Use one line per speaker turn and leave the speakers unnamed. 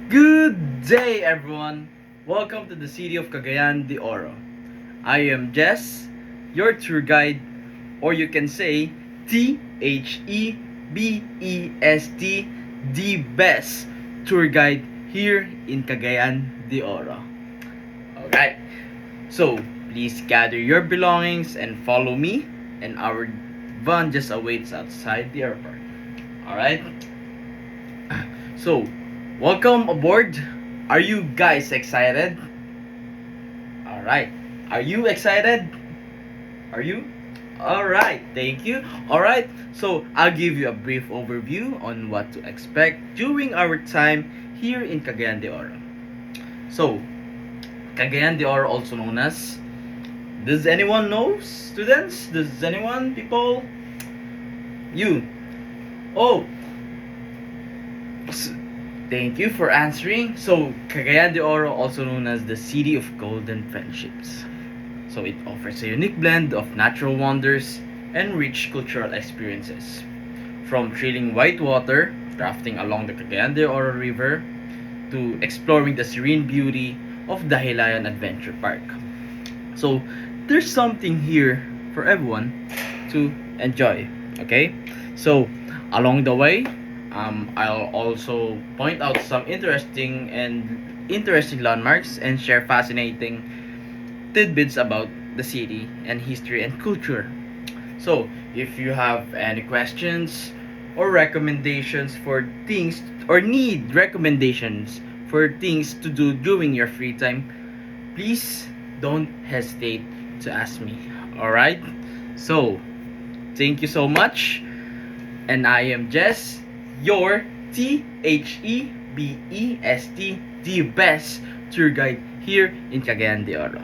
Good day, everyone. Welcome to the city of Cagayan de Oro. I am Jess, your tour guide, or you can say THEBEST, the best tour guide here in Cagayan de Oro. Alright, so please gather your belongings and follow me, and our van just awaits outside the airport. Alright, so welcome aboard. Are you guys excited? Alright, are you excited? Are you? Alright, thank you. Alright, so I'll give you a brief overview on what to expect during our time here in Cagayan de Oro. So, Cagayan de Oro, also known as, does anyone know, students? Does anyone, people? You. Oh, thank you for answering. So, Cagayan de Oro, also known as the City of Golden Friendships. So, it offers a unique blend of natural wonders and rich cultural experiences. From thrilling whitewater, rafting along the Cagayan de Oro River, to exploring the serene beauty of Dahilayan Adventure Park. So, there's something here for everyone to enjoy. Okay? So, along the way, I'll also point out some interesting landmarks and share fascinating tidbits about the city and history and culture. So, if you have any questions or recommendations for things, or need recommendations for things to do during your free time, please don't hesitate to ask me. Alright? So, thank you so much. And I am Jess, your THEBEST, the best tour guide here in Cagayan de Oro.